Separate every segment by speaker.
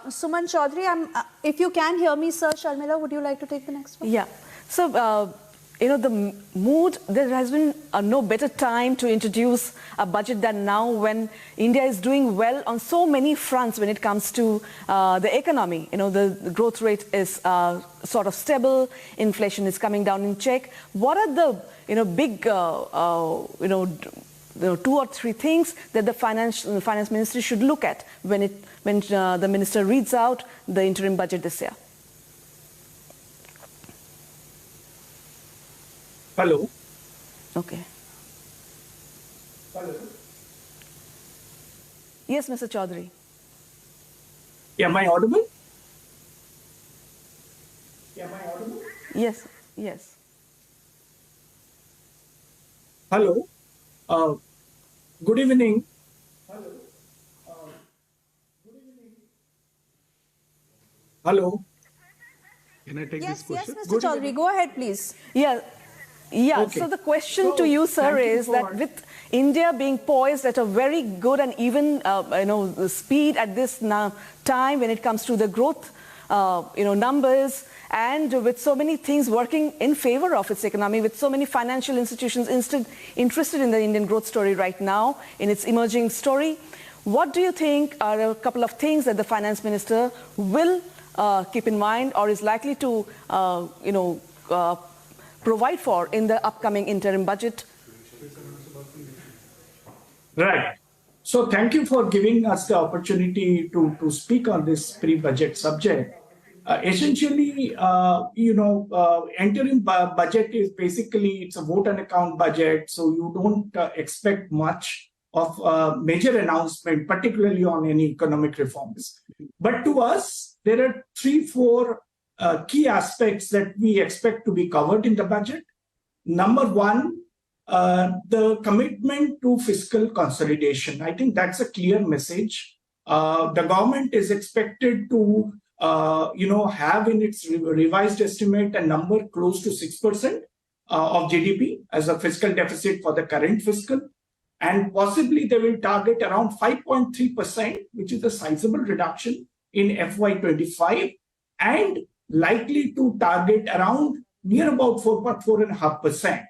Speaker 1: Suman Chaudhary, if you can hear me, sir, Sharmila, would you like to take the next one?
Speaker 2: Yeah. So, the mood, there has been no better time to introduce a budget than now, when India is doing well on so many fronts when it comes to the economy. The growth rate is sort of stable, inflation is coming down in check. What are the, big, 2 or 3 things that the finance ministry should look at when the minister reads out the interim budget this year?
Speaker 3: Hello.
Speaker 2: Okay.
Speaker 3: Hello.
Speaker 2: Yes, Mr. Chaudhary.
Speaker 3: Am I audible? Am I audible?
Speaker 2: Yes, yes.
Speaker 3: Hello. Good evening. Hello. Good evening. Hello.
Speaker 4: Can I take
Speaker 1: Yes,
Speaker 4: this question?
Speaker 1: yes, Mr. Chaudhary, go ahead, please.
Speaker 2: Yeah.
Speaker 3: Okay.
Speaker 2: So the question to you, sir, is that with India being poised at a very good and even, speed at this time when it comes to the growth, numbers, and with so many things working in favor of its economy, with so many financial institutions interested in the Indian growth story right now, in its emerging story, what do you think are a couple of things that the finance minister will keep in mind, or is likely to, provide for in the upcoming interim budget?
Speaker 3: Right. So thank you for giving us the opportunity to speak on this pre-budget subject. Essentially, interim budget is basically, it's a vote and account budget. So you don't expect much of major announcement, particularly on any economic reforms. But to us, there are 3-4 key aspects that we expect to be covered in the budget. Number one, the commitment to fiscal consolidation. I think that's a clear message. The government is expected to, have in its revised estimate a number close to 6% of GDP as a fiscal deficit for the current fiscal. And possibly they will target around 5.3%, which is a sizable reduction in FY25, and likely to target around near about 4.5%.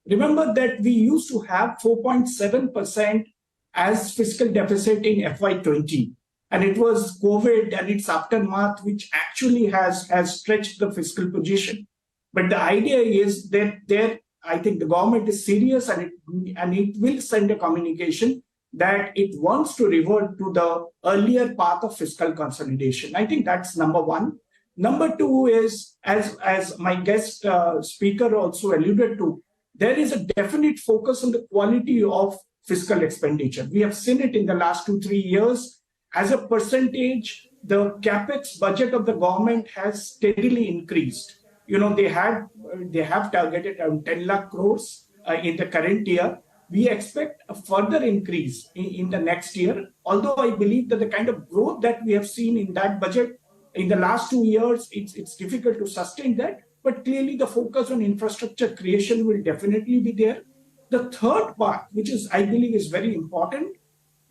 Speaker 3: Remember that we used to have 4.7% as fiscal deficit in FY20. And it was COVID and its aftermath, which actually has stretched the fiscal position. But the idea is that I think the government is serious, and it will send a communication that it wants to revert to the earlier path of fiscal consolidation. I think that's number one. Number two is, as my guest speaker also alluded to, there is a definite focus on the quality of fiscal expenditure. We have seen it in the last 2-3 years. As a percentage, the capex budget of the government has steadily increased. They have targeted around 10 lakh crores in the current year. We expect a further increase in the next year. Although I believe that the kind of growth that we have seen in that budget in the last 2 years, it's difficult to sustain that. But clearly the focus on infrastructure creation will definitely be there. The third part, which I believe is very important,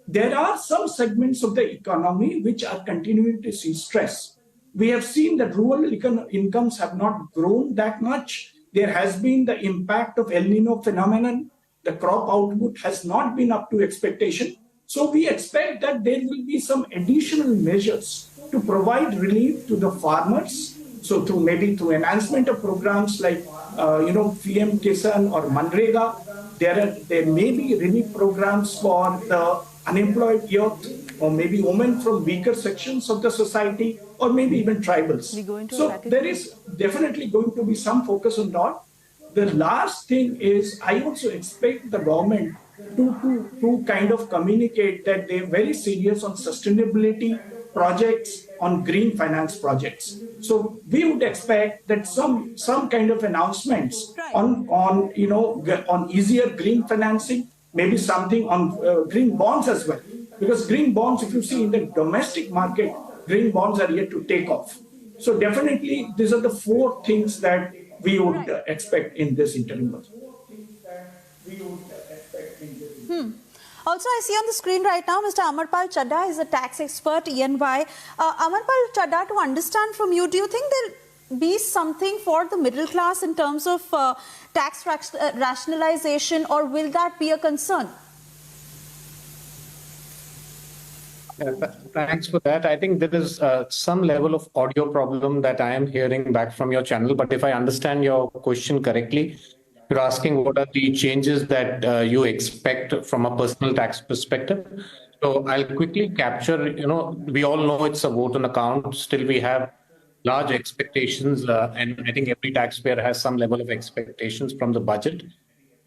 Speaker 3: there are some segments of the economy which are continuing to see stress. We have seen that rural incomes have not grown that much. There has been the impact of El Nino phenomenon. The crop output has not been up to expectation. So we expect that there will be some additional measures to provide relief to the farmers. So through enhancement of programs like, PM Kisan or Manrega, there may be relief programs for the unemployed youth, or maybe women from weaker sections of the society, or maybe even tribals. So there is definitely going to be some focus on that. The last thing is, I also expect the government to kind of communicate that they're very serious on sustainability projects, on green finance projects. So we would expect that some kind of announcements on easier green financing, maybe something on green bonds as well. Because green bonds, if you see in the domestic market, green bonds are yet to take off. So definitely, these are the 4 things that we would expect in this interim budget.
Speaker 1: Also, I see on the screen right now, Mr. Amarpal Chadda is a tax expert, ENY. Amarpal Chadda, to understand from you, do you think there'll be something for the middle class in terms of tax rationalization, or will that be a concern?
Speaker 5: Thanks for that. I think there is some level of audio problem that I am hearing back from your channel. But if I understand your question correctly, you're asking what are the changes that you expect from a personal tax perspective. So I'll quickly capture, we all know it's a vote on account. Still, we have large expectations. And I think every taxpayer has some level of expectations from the budget.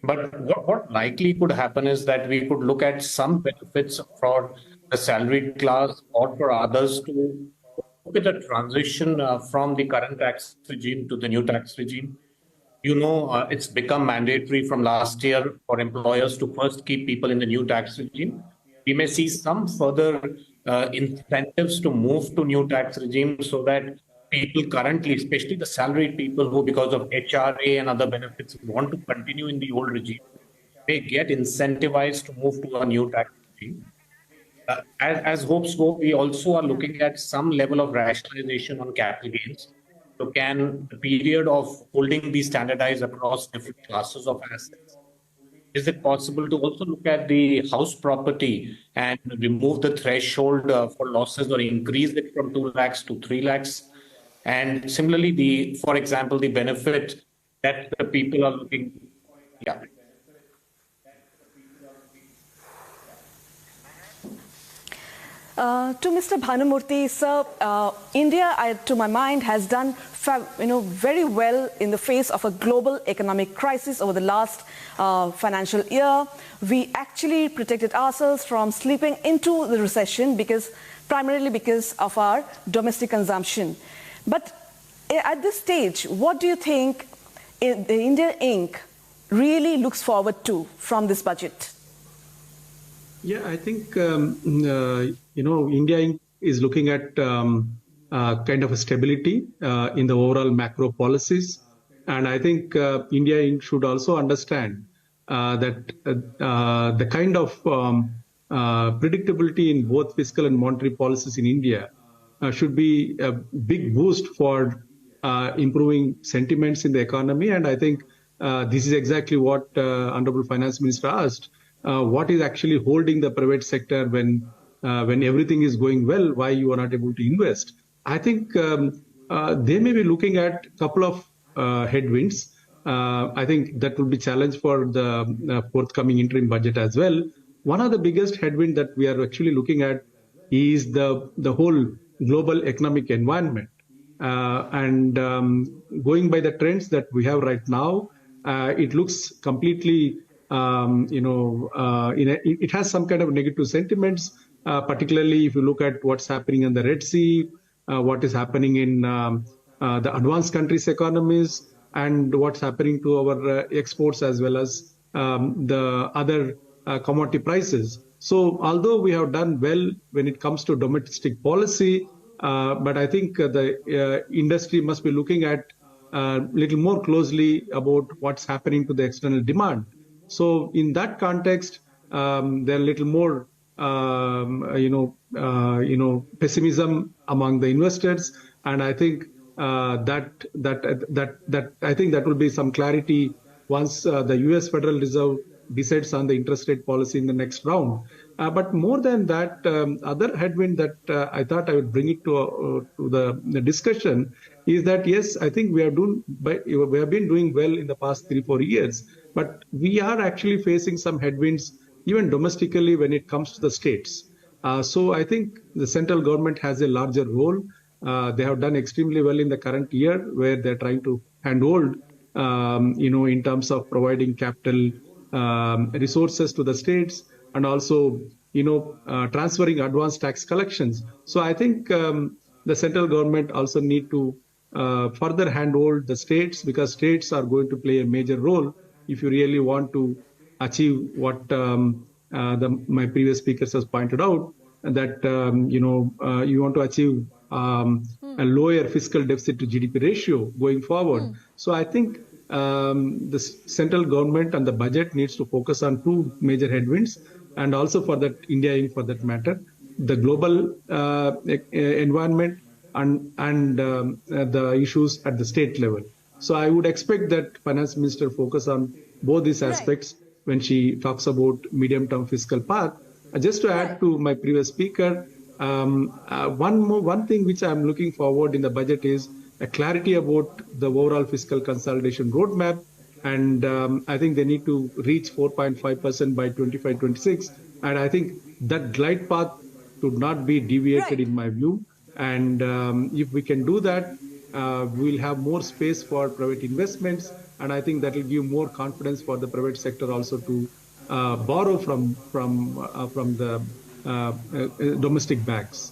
Speaker 5: But what likely could happen is that we could look at some benefits for the salaried class or for others to look at a transition from the current tax regime to the new tax regime. It's become mandatory from last year for employers to first keep people in the new tax regime. We may see some further incentives to move to new tax regime so that people currently, especially the salaried people who, because of HRA and other benefits, want to continue in the old regime, they get incentivized to move to a new tax regime. As hopes go, we also are looking at some level of rationalization on capital gains. So can the period of holding be standardized across different classes of assets? Is it possible to also look at the house property and remove the threshold for losses or increase it from 2 lakhs to 3 lakhs? And similarly, for example, the benefit that the people are looking, yeah.
Speaker 2: To Mr. Bhanumurthy, sir, India, to my mind, has done very well in the face of a global economic crisis over the last financial year. We actually protected ourselves from slipping into the recession primarily because of our domestic consumption. But at this stage, what do you think the India Inc. really looks forward to from this budget?
Speaker 4: Yeah, I think, India Inc. is looking at kind of a stability in the overall macro policies. And I think India Inc. should also understand that the kind of predictability in both fiscal and monetary policies in India should be a big boost for improving sentiments in the economy. And I think this is exactly what Honorable Finance Minister asked. What is actually holding the private sector when everything is going well? Why you are not able to invest? I think they may be looking at a couple of headwinds. I think that will be challenge for the forthcoming interim budget as well. One of the biggest headwind that we are actually looking at is the whole global economic environment. And going by the trends that we have right now, it looks completely it has some kind of negative sentiments, particularly if you look at what's happening in the Red Sea, what is happening in the advanced countries' economies, and what's happening to our exports as well as the other commodity prices. So although we have done well when it comes to domestic policy, but I think the industry must be looking at a little more closely about what's happening to the external demand. So in that context, there are a little more, pessimism among the investors, and I think that I think that will be some clarity once the U.S. Federal Reserve decides on the interest rate policy in the next round. But more than that, other headwind that I thought I would bring it to the discussion is that, yes, I think we have been doing well in the past 3-4 years, but we are actually facing some headwinds even domestically when it comes to the states. So I think the central government has a larger role. They have done extremely well in the current year, where they're trying to handhold, in terms of providing capital resources to the states, and also, transferring advanced tax collections. So I think the central government also need to further handhold the states, because states are going to play a major role if you really want to achieve what my previous speakers has pointed out, that you want to achieve a lower fiscal deficit to GDP ratio going forward. So I think the central government and the budget needs to focus on two major headwinds. and also for that India Inc. for that matter, the global environment and the issues at the state level. So I would expect that finance minister focus on both these aspects when she talks about medium-term fiscal path. Just to add to my previous speaker, one thing which I'm looking forward in the budget is a clarity about the overall fiscal consolidation roadmap. And I think they need to reach 4.5% by 25-26. And I think that glide path should not be deviated in my view. And if we can do that, we'll have more space for private investments. And I think that will give more confidence for the private sector also to borrow from the domestic banks.